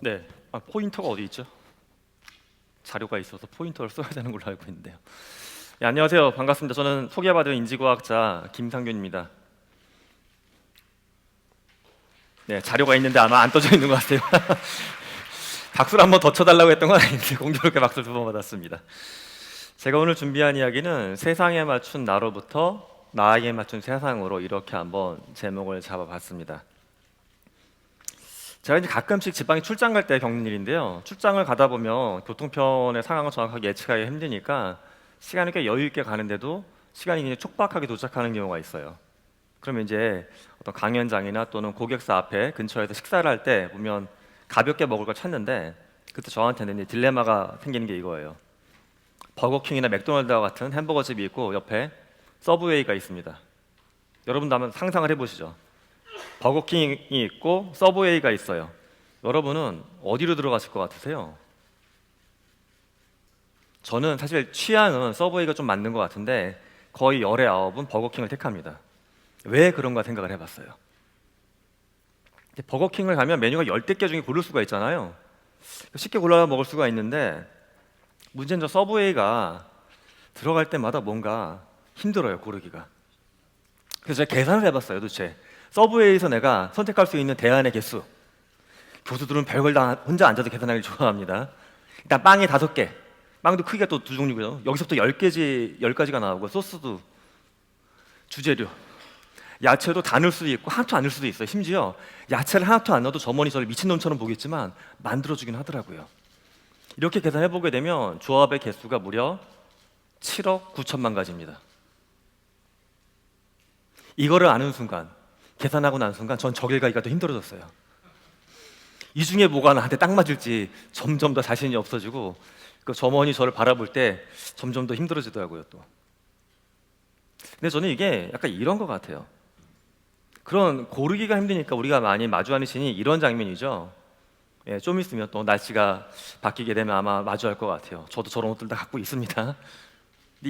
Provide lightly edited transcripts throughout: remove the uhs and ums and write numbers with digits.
네, 포인터가 어디 있죠? 자료가 있어서 포인터를 써야 되는 걸로 알고 있는데요. 네, 안녕하세요. 반갑습니다. 저는 소개받은 인지과학자 김상균입니다. 네, 자료가 있는데 아마 안 떠져 있는 것 같아요. 박수를 한번 더 쳐달라고 했던 건 아닌데 공교롭게 박수를 두 번 받았습니다. 제가 오늘 준비한 이야기는 세상에 맞춘 나로부터 나에게 맞춘 세상으로 이렇게 한번 제목을 잡아봤습니다. 제가 이제 가끔씩 지방에 출장 갈 때 겪는 일인데요. 출장을 가다 보면 교통편의 상황을 정확하게 예측하기 힘드니까 시간이 꽤 여유 있게 가는데도 시간이 굉장히 촉박하게 도착하는 경우가 있어요. 그러면 이제 어떤 강연장이나 또는 고객사 앞에 근처에서 식사를 할 때 보면 가볍게 먹을 걸 찾는데 그때 저한테는 이제 딜레마가 생기는 게 이거예요. 버거킹이나 맥도날드와 같은 햄버거 집이 있고 옆에 서브웨이가 있습니다. 여러분도 한번 상상을 해보시죠. 버거킹이 있고 서브웨이가 있어요. 여러분은 어디로 들어가실 것 같으세요? 저는 사실 취향은 서브웨이가 좀 맞는 것 같은데 거의 열의 아홉은 버거킹을 택합니다. 왜 그런가 생각을 해봤어요. 버거킹을 가면 메뉴가 열댓 개 중에 고를 수가 있잖아요. 쉽게 골라 먹을 수가 있는데 문제는 저 서브웨이가 들어갈 때마다 뭔가 힘들어요, 고르기가. 그래서 제가 계산을 해봤어요. 도대체 서브웨이에서 내가 선택할 수 있는 대안의 개수. 교수들은 별걸 다 혼자 앉아서 계산하기를 좋아합니다. 일단 빵이 5개. 빵도 크기가 또 두 종류고요. 여기서부터 10가지가 나오고 소스도 주재료. 야채도 다 넣을 수도 있고 하나도 안 넣을 수도 있어요. 심지어 야채를 하나도 안 넣어도 점원이 저를 미친놈처럼 보겠지만 만들어주긴 하더라고요. 이렇게 계산해보게 되면 조합의 개수가 무려 7억 9천만 가지입니다. 이거를 아는 순간, 계산하고 난 순간 전 저길 가기가 더 힘들어졌어요. 이 중에 뭐가 나한테 딱 맞을지 점점 더 자신이 없어지고 그 점원이 저를 바라볼 때 점점 더 힘들어지더라고요 또. 근데 저는 이게 약간 이런 것 같아요. 그런 고르기가 힘드니까 우리가 많이 마주하는 신이 이런 장면이죠. 예, 좀 있으면 또 날씨가 바뀌게 되면 아마 마주할 것 같아요. 저도 저런 옷들 다 갖고 있습니다. 근데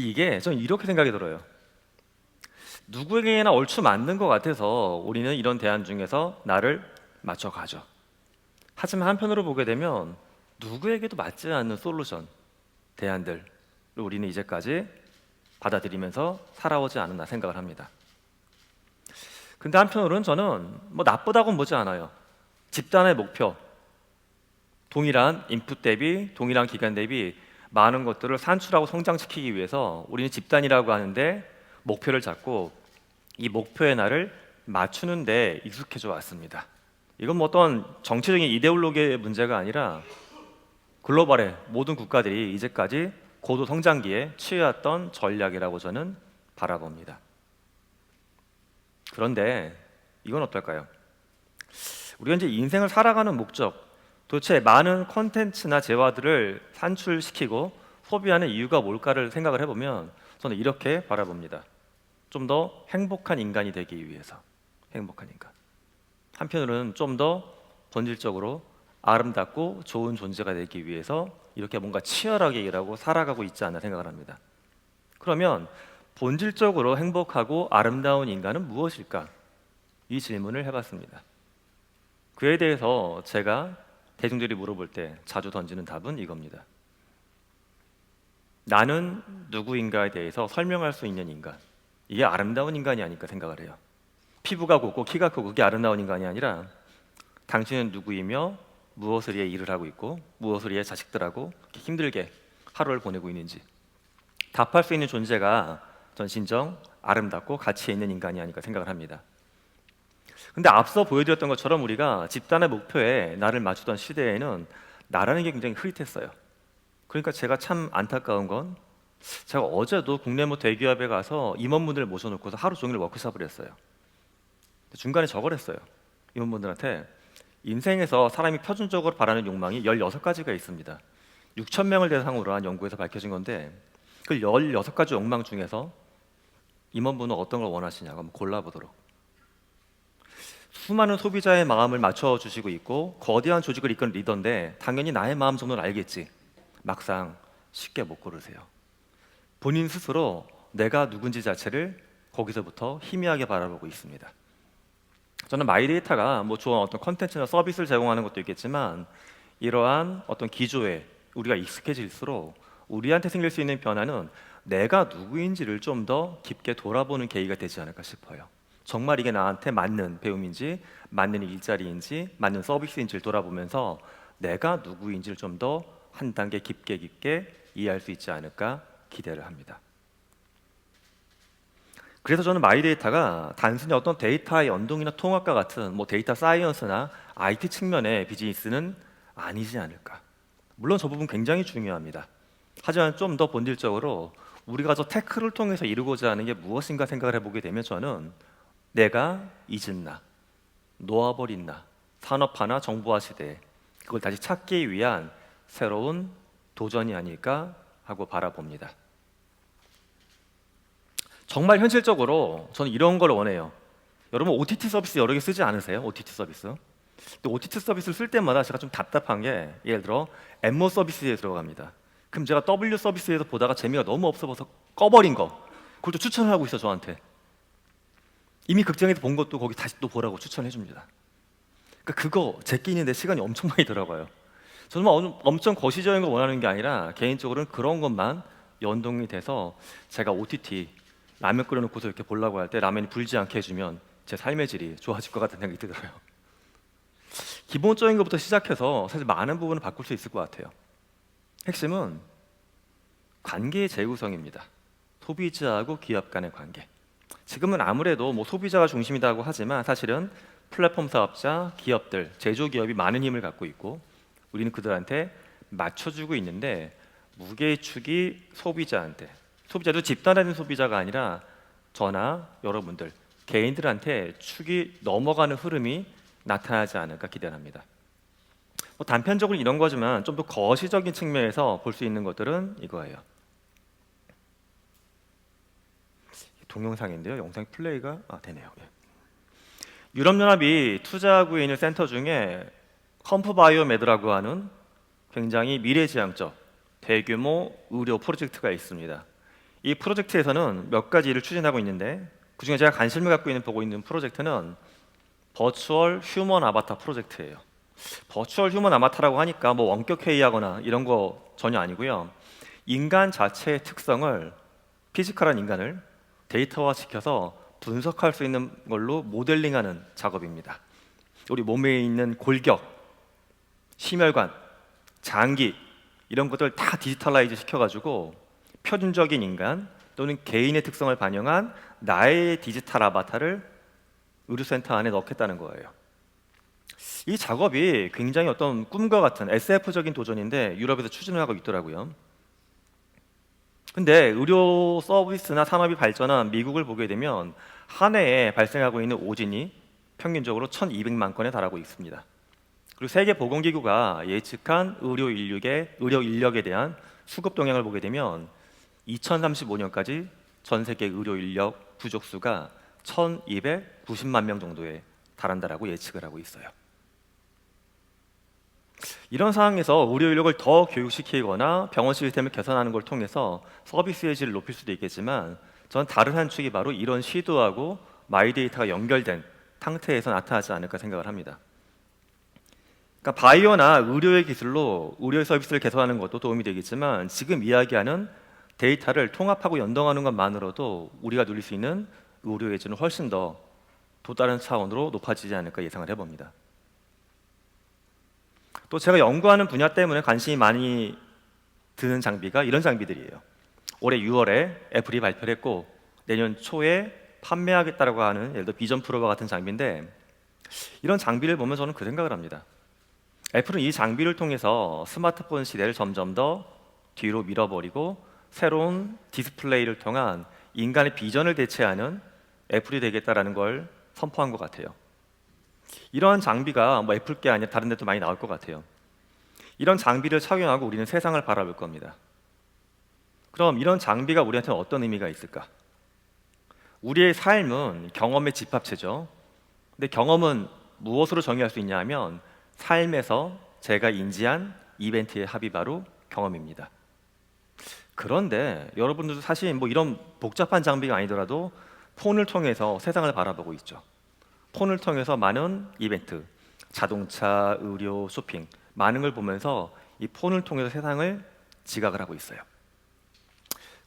이게 저는 이렇게 생각이 들어요. 누구에게나 얼추 맞는 것 같아서 우리는 이런 대안 중에서 나를 맞춰가죠. 하지만 한편으로 보게 되면 누구에게도 맞지 않는 솔루션, 대안들을 우리는 이제까지 받아들이면서 살아오지 않았나 생각을 합니다. 근데 한편으로는 저는 뭐 나쁘다고는 보지 않아요. 집단의 목표, 동일한 인풋 대비, 동일한 기간 대비 많은 것들을 산출하고 성장시키기 위해서 우리는 집단이라고 하는데 목표를 잡고 이 목표의 날을 맞추는 데 익숙해져 왔습니다. 이건 뭐 어떤 정치적인 이데올로기의 문제가 아니라 글로벌의 모든 국가들이 이제까지 고도 성장기에 취해왔던 전략이라고 저는 바라봅니다. 그런데 이건 어떨까요? 우리가 이제 인생을 살아가는 목적, 도대체 많은 콘텐츠나 재화들을 산출시키고 소비하는 이유가 뭘까를 생각을 해보면 저는 이렇게 바라봅니다. 좀 더 행복한 인간이 되기 위해서. 행복한 인간. 한편으로는 좀 더 본질적으로 아름답고 좋은 존재가 되기 위해서 이렇게 뭔가 치열하게 일하고 살아가고 있지 않나 생각을 합니다. 그러면 본질적으로 행복하고 아름다운 인간은 무엇일까? 이 질문을 해봤습니다. 그에 대해서 제가 대중들이 물어볼 때 자주 던지는 답은 이겁니다. 나는 누구인가에 대해서 설명할 수 있는 인간. 이게 아름다운 인간이 아닐까 생각을 해요. 피부가 곱고 키가 크고 그게 아름다운 인간이 아니라 당신은 누구이며 무엇을 위해 일을 하고 있고 무엇을 위해 자식들하고 힘들게 하루를 보내고 있는지 답할 수 있는 존재가 전 진정 아름답고 가치 있는 인간이 아닐까 생각을 합니다. 근데 앞서 보여드렸던 것처럼 우리가 집단의 목표에 나를 맞추던 시대에는 나라는 게 굉장히 흐릿했어요. 그러니까 제가 참 안타까운 건 제가 어제도 국내 모 대기업에 가서 임원분들을 모셔놓고서 하루 종일 워크숍을 했어요. 중간에 저걸 했어요. 임원분들한테 인생에서 사람이 표준적으로 바라는 욕망이 16가지가 있습니다. 6천 명을 대상으로 한 연구에서 밝혀진 건데 그 16가지 욕망 중에서 임원분은 어떤 걸 원하시냐고 한번 골라보도록. 수많은 소비자의 마음을 맞춰주시고 있고 거대한 조직을 이끄는 리더인데 당연히 나의 마음 정도는 알겠지. 막상 쉽게 못 고르세요. 본인 스스로 내가 누군지 자체를 거기서부터 희미하게 바라보고 있습니다. 저는 마이데이터가 뭐 좋은 어떤 컨텐츠나 서비스를 제공하는 것도 있겠지만 이러한 어떤 기조에 우리가 익숙해질수록 우리한테 생길 수 있는 변화는 내가 누구인지를 좀 더 깊게 돌아보는 계기가 되지 않을까 싶어요. 정말 이게 나한테 맞는 배움인지, 맞는 일자리인지, 맞는 서비스인지를 돌아보면서 내가 누구인지를 좀 더 한 단계 깊게 이해할 수 있지 않을까 기대를 합니다. 그래서 저는 마이데이터가 단순히 어떤 데이터의 연동이나 통합과 같은 데이터 사이언스나 IT 측면의 비즈니스는 아니지 않을까. 물론 저 부분 굉장히 중요합니다. 하지만 좀 더 본질적으로 우리가 저 테크를 통해서 이루고자 하는 게 무엇인가 생각을 해보게 되면 저는 내가 잊은 나, 놓아버린 나, 산업화나 정보화 시대에 그걸 다시 찾기 위한 새로운 도전이 아닐까 하고 바라봅니다. 정말 현실적으로 저는 이런 걸 원해요. 여러분 OTT 서비스 여러 개 쓰지 않으세요? OTT 서비스. 근데 OTT 서비스를 쓸 때마다 제가 좀 답답한 게 예를 들어 M 서비스에 들어갑니다. 그럼 제가 W 서비스에서 보다가 재미가 너무 없어서 꺼버린 거 그걸 또 추천을 하고 있어 저한테. 이미 극장에서 본 것도 거기 다시 또 보라고 추천해 줍니다. 그러니까 그거 제끼 있는데 시간이 엄청 많이 들어가요. 저는 엄청 거시적인 걸 원하는 게 아니라 개인적으로는 그런 것만 연동이 돼서 제가 OTT 라면 끓여놓고서 이렇게 보려고 할 때 라면이 불지 않게 해주면 제 삶의 질이 좋아질 것 같은 생각이 들어요. 기본적인 것부터 시작해서 사실 많은 부분을 바꿀 수 있을 것 같아요. 핵심은 관계의 재구성입니다. 소비자하고 기업 간의 관계. 지금은 아무래도 소비자가 중심이라고 하지만 사실은 플랫폼 사업자, 기업들, 제조기업이 많은 힘을 갖고 있고 우리는 그들한테 맞춰주고 있는데 무게의 축이 소비자한테, 소비자도 집단화된 소비자가 아니라 저나 여러분들 개인들한테 축이 넘어가는 흐름이 나타나지 않을까 기대합니다. 단편적으로 이런 거지만 좀 더 거시적인 측면에서 볼 수 있는 것들은 이거예요. 동영상인데요. 영상 플레이가 되네요. 유럽연합이 투자하고 있는 센터 중에 컴프바이오메드라고 하는 굉장히 미래지향적 대규모 의료 프로젝트가 있습니다. 이 프로젝트에서는 몇 가지 일을 추진하고 있는데 그중에 제가 관심을 갖고 보고 있는 프로젝트는 버추얼 휴먼 아바타 프로젝트예요. 버추얼 휴먼 아바타라고 하니까 원격 회의하거나 이런 거 전혀 아니고요. 인간 자체의 특성을 피지컬한 인간을 데이터화 시켜서 분석할 수 있는 걸로 모델링하는 작업입니다. 우리 몸에 있는 골격, 심혈관, 장기 이런 것들 다 디지털라이즈 시켜가지고 표준적인 인간 또는 개인의 특성을 반영한 나의 디지털 아바타를 의료센터 안에 넣겠다는 거예요. 이 작업이 굉장히 어떤 꿈과 같은 SF적인 도전인데 유럽에서 추진을 하고 있더라고요. 근데 의료 서비스나 산업이 발전한 미국을 보게 되면 한 해에 발생하고 있는 오진이 평균적으로 1200만 건에 달하고 있습니다. 그리고 세계보건기구가 예측한 의료 인력에 대한 수급 동향을 보게 되면 2035년까지 전 세계 의료 인력 부족수가 1290만 명 정도에 달한다라고 예측을 하고 있어요. 이런 상황에서 의료 인력을 더 교육시키거나 병원 시스템을 개선하는 걸 통해서 서비스의 질을 높일 수도 있겠지만 저는 다른 한 축이 바로 이런 시도하고 마이데이터가 연결된 상태에서 나타나지 않을까 생각을 합니다. 그러니까 바이오나 의료의 기술로 의료 서비스를 개선하는 것도 도움이 되겠지만 지금 이야기하는 데이터를 통합하고 연동하는 것만으로도 우리가 누릴 수 있는 의료의 질은 훨씬 더 또 다른 차원으로 높아지지 않을까 예상을 해봅니다. 또 제가 연구하는 분야 때문에 관심이 많이 드는 장비가 이런 장비들이에요. 올해 6월에 애플이 발표를 했고 내년 초에 판매하겠다고 하는 예를 들어 비전 프로와 같은 장비인데 이런 장비를 보면 저는 그 생각을 합니다. 애플은 이 장비를 통해서 스마트폰 시대를 점점 더 뒤로 밀어버리고 새로운 디스플레이를 통한 인간의 비전을 대체하는 애플이 되겠다라는 걸 선포한 것 같아요. 이러한 장비가 애플 게 아니라 다른 데도 많이 나올 것 같아요. 이런 장비를 착용하고 우리는 세상을 바라볼 겁니다. 그럼 이런 장비가 우리한테는 어떤 의미가 있을까? 우리의 삶은 경험의 집합체죠. 근데 경험은 무엇으로 정의할 수 있냐 하면 삶에서 제가 인지한 이벤트의 합이 바로 경험입니다. 그런데 여러분들도 사실 이런 복잡한 장비가 아니더라도 폰을 통해서 세상을 바라보고 있죠. 폰을 통해서 많은 이벤트, 자동차, 의료, 쇼핑 많은 걸 보면서 이 폰을 통해서 세상을 지각을 하고 있어요.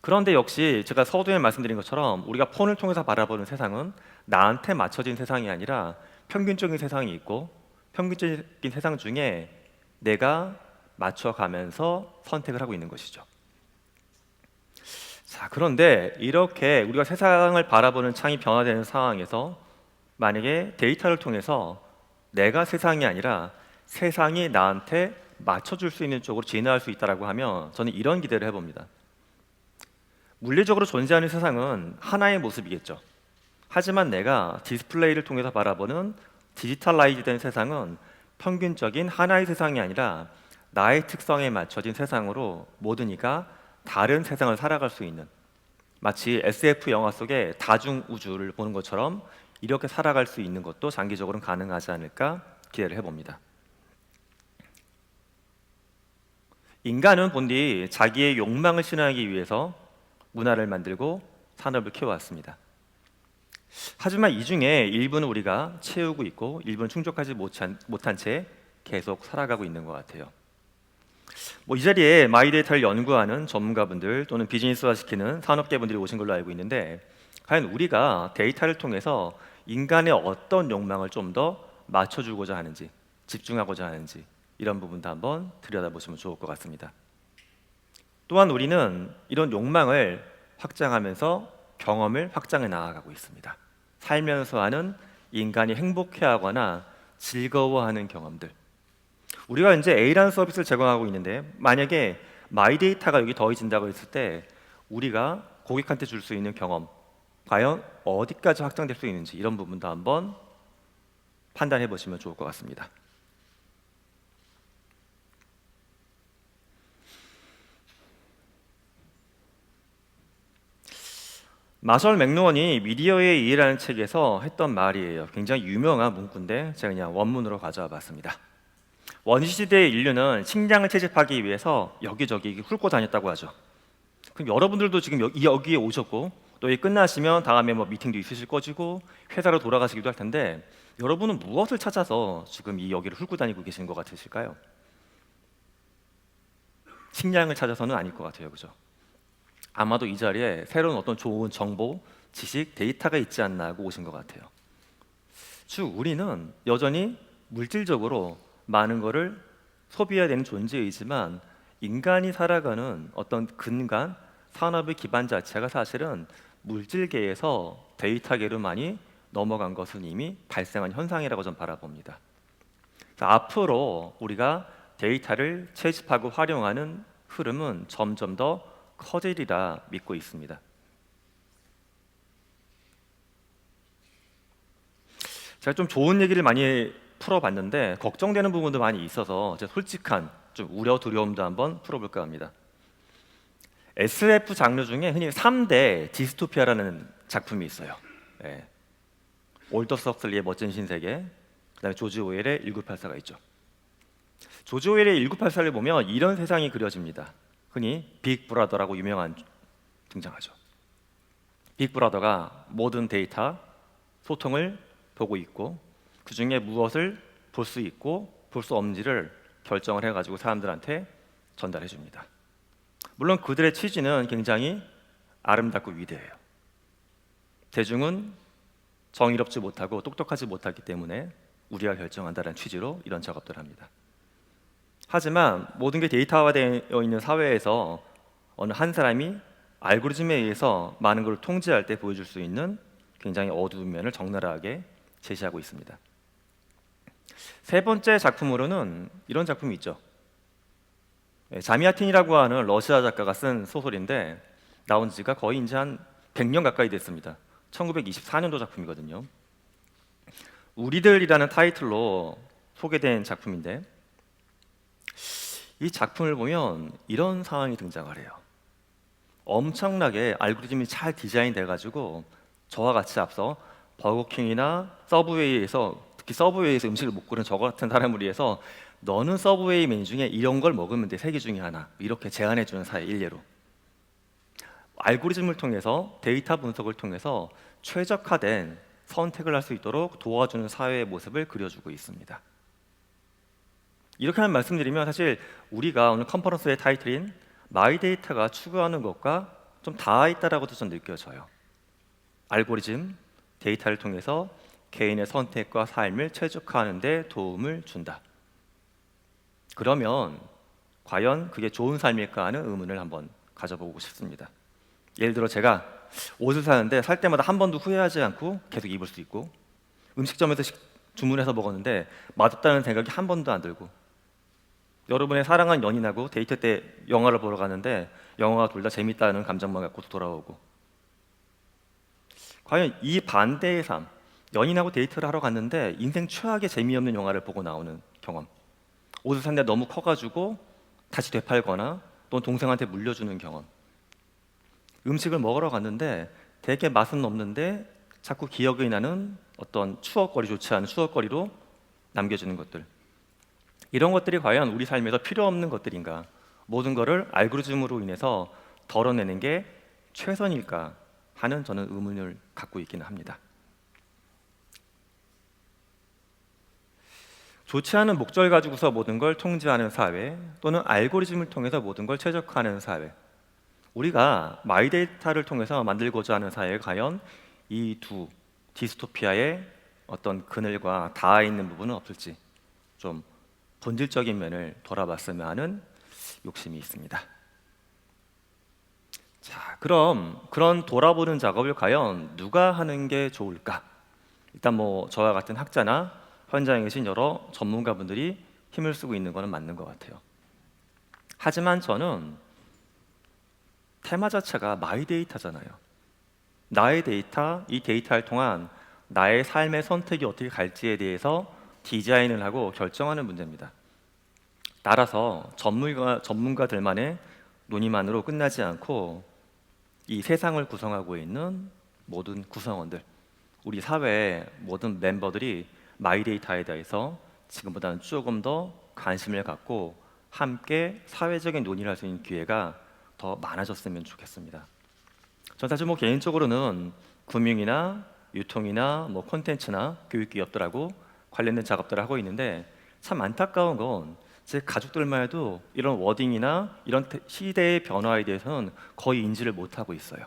그런데 역시 제가 서두에 말씀드린 것처럼 우리가 폰을 통해서 바라보는 세상은 나한테 맞춰진 세상이 아니라 평균적인 세상이 있고, 평균적인 세상 중에 내가 맞춰가면서 선택을 하고 있는 것이죠. 자, 그런데 이렇게 우리가 세상을 바라보는 창이 변화되는 상황에서 만약에 데이터를 통해서 내가 세상이 아니라 세상이 나한테 맞춰줄 수 있는 쪽으로 진화할 수 있다고 하면 저는 이런 기대를 해봅니다. 물리적으로 존재하는 세상은 하나의 모습이겠죠. 하지만 내가 디스플레이를 통해서 바라보는 디지털라이즈된 세상은 평균적인 하나의 세상이 아니라 나의 특성에 맞춰진 세상으로 모든 이가 다른 세상을 살아갈 수 있는, 마치 SF 영화 속의 다중 우주를 보는 것처럼 이렇게 살아갈 수 있는 것도 장기적으로는 가능하지 않을까 기대를 해봅니다. 인간은 본디 자기의 욕망을 실현하기 위해서 문화를 만들고 산업을 키워왔습니다. 하지만 이 중에 일부는 우리가 채우고 있고 일부는 충족하지 못한 채 계속 살아가고 있는 것 같아요. 이 자리에 마이데이터를 연구하는 전문가분들 또는 비즈니스화시키는 산업계분들이 오신 걸로 알고 있는데, 과연 우리가 데이터를 통해서 인간의 어떤 욕망을 좀 더 맞춰주고자 하는지, 집중하고자 하는지, 이런 부분도 한번 들여다보시면 좋을 것 같습니다. 또한 우리는 이런 욕망을 확장하면서 경험을 확장해 나아가고 있습니다. 살면서 하는 인간이 행복해하거나 즐거워하는 경험들. 우리가 이제 A라는 서비스를 제공하고 있는데, 만약에 마이데이터가 여기 더해진다고 했을 때 우리가 고객한테 줄 수 있는 경험, 과연 어디까지 확장될 수 있는지, 이런 부분도 한번 판단해 보시면 좋을 것 같습니다. 마셜 맥루언이 미디어의 이해라는 책에서 했던 말이에요. 굉장히 유명한 문구인데 제가 그냥 원문으로 가져와 봤습니다. 원시시대의 인류는 식량을 채집하기 위해서 여기저기 훑고 다녔다고 하죠. 그럼 여러분들도 지금 여기에 오셨고, 또 이 끝나시면 다음에 미팅도 있으실 것이고 회사로 돌아가시기도 할 텐데, 여러분은 무엇을 찾아서 지금 이 여기를 훑고 다니고 계신 것 같으실까요? 식량을 찾아서는 아닐 것 같아요, 그죠? 아마도 이 자리에 새로운 어떤 좋은 정보, 지식, 데이터가 있지 않나 하고 오신 것 같아요. 즉 우리는 여전히 물질적으로 많은 것을 소비해야 되는 존재이지만, 인간이 살아가는 어떤 근간, 산업의 기반 자체가 사실은 물질계에서 데이터계로 많이 넘어간 것은 이미 발생한 현상이라고 저는 바라봅니다. 앞으로 우리가 데이터를 채집하고 활용하는 흐름은 점점 더 커지리라 믿고 있습니다. 제가 좀 좋은 얘기를 많이 풀어봤는데 걱정되는 부분도 많이 있어서 제가 솔직한 좀 우려, 두려움도 한번 풀어볼까 합니다. SF 장르 중에 흔히 3대 디스토피아라는 작품이 있어요. 네. 올더스 헉슬리의 멋진 신세계, 그다음에 조지 오웰의 1984가 있죠. 조지 오웰의 1984를 보면 이런 세상이 그려집니다. 흔히 빅 브라더라고 유명한 등장하죠. 빅 브라더가 모든 데이터, 소통을 보고 있고, 그 중에 무엇을 볼 수 있고 볼 수 없는지를 결정을 해가지고 사람들한테 전달해 줍니다. 물론 그들의 취지는 굉장히 아름답고 위대해요. 대중은 정의롭지 못하고 똑똑하지 못하기 때문에 우리가 결정한다는 취지로 이런 작업들을 합니다. 하지만 모든 게 데이터화되어 있는 사회에서 어느 한 사람이 알고리즘에 의해서 많은 걸 통제할 때 보여줄 수 있는 굉장히 어두운 면을 적나라하게 제시하고 있습니다. 세 번째 작품으로는 이런 작품이 있죠. 자미아틴이라고 하는 러시아 작가가 쓴 소설인데 나온 지가 거의 이제 한 100년 가까이 됐습니다. 1924년도 작품이거든요. 우리들이라는 타이틀로 소개된 작품인데, 이 작품을 보면 이런 상황이 등장을 해요. 엄청나게 알고리즘이 잘 디자인돼 가지고 저와 같이 앞서 버거킹이나 서브웨이에서, 특히 서브웨이에서 음식을 못 고른 저 같은 사람을 위해서 너는 서브웨이 메뉴 중에 이런 걸 먹으면 돼, 3개 중에 하나, 이렇게 제안해 주는 사회 일례로 알고리즘을 통해서, 데이터 분석을 통해서 최적화된 선택을 할 수 있도록 도와주는 사회의 모습을 그려주고 있습니다. 이렇게만 말씀드리면 사실 우리가 오늘 컨퍼런스의 타이틀인 마이데이터가 추구하는 것과 좀 닿아 있다라고도 좀 느껴져요. 알고리즘, 데이터를 통해서 개인의 선택과 삶을 최적화하는 데 도움을 준다. 그러면 과연 그게 좋은 삶일까 하는 의문을 한번 가져보고 싶습니다. 예를 들어 제가 옷을 사는데 살 때마다 한 번도 후회하지 않고 계속 입을 수 있고, 음식점에서 주문해서 먹었는데 맛없다는 생각이 한 번도 안 들고, 여러분의 사랑하는 연인하고 데이트 때 영화를 보러 가는데 영화가 둘 다 재밌다는 감정만 갖고 돌아오고, 과연 이 반대의 삶, 연인하고 데이트를 하러 갔는데 인생 최악의 재미없는 영화를 보고 나오는 경험, 옷을 샀는데 너무 커가지고 다시 되팔거나 또는 동생한테 물려주는 경험, 음식을 먹으러 갔는데 되게 맛은 없는데 자꾸 기억이 나는 어떤 추억거리, 좋지 않은 추억거리로 남겨주는 것들, 이런 것들이 과연 우리 삶에서 필요 없는 것들인가, 모든 것을 알고리즘으로 인해서 덜어내는 게 최선일까 하는 저는 의문을 갖고 있기는 합니다. 좋지 않은 목적을 가지고서 모든 걸 통제하는 사회, 또는 알고리즘을 통해서 모든 걸 최적화하는 사회, 우리가 마이데이터를 통해서 만들고자 하는 사회에 과연 이 두 디스토피아의 어떤 그늘과 닿아 있는 부분은 없을지 좀 본질적인 면을 돌아봤으면 하는 욕심이 있습니다. 자, 그럼 그런 돌아보는 작업을 과연 누가 하는 게 좋을까? 일단 뭐 저와 같은 학자나 현장에 계신 여러 전문가분들이 힘을 쓰고 있는 것은 맞는 것 같아요. 하지만 저는 테마 자체가 마이 데이터잖아요. 나의 데이터, 이 데이터를 통한 나의 삶의 선택이 어떻게 갈지에 대해서 디자인을 하고 결정하는 문제입니다. 따라서 전문가들만의 논의만으로 끝나지 않고 이 세상을 구성하고 있는 모든 구성원들, 우리 사회의 모든 멤버들이 마이데이터에 대해서 지금보다는 조금 더 관심을 갖고 함께 사회적인 논의를 할 수 있는 기회가 더 많아졌으면 좋겠습니다. 전 사실 뭐 개인적으로는 금융이나 유통이나 뭐 콘텐츠나 교육 기업들하고 관련된 작업들을 하고 있는데, 참 안타까운 건 제 가족들만 해도 이런 워딩이나 이런 시대의 변화에 대해서는 거의 인지를 못하고 있어요.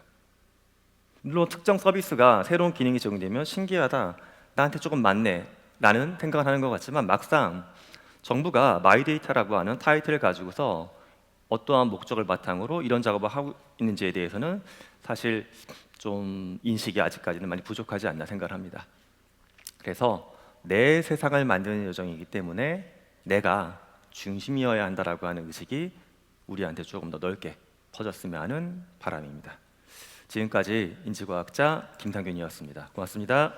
물론 특정 서비스가 새로운 기능이 적용되면 신기하다, 나한테 조금 맞네 라는 생각을 하는 것 같지만, 막상 정부가 마이데이터라고 하는 타이틀을 가지고서 어떠한 목적을 바탕으로 이런 작업을 하고 있는지에 대해서는 사실 좀 인식이 아직까지는 많이 부족하지 않나 생각을 합니다. 그래서 내 세상을 만드는 여정이기 때문에 내가 중심이어야 한다라고 하는 의식이 우리한테 조금 더 넓게 퍼졌으면 하는 바람입니다. 지금까지 인지과학자 김상균이었습니다. 고맙습니다.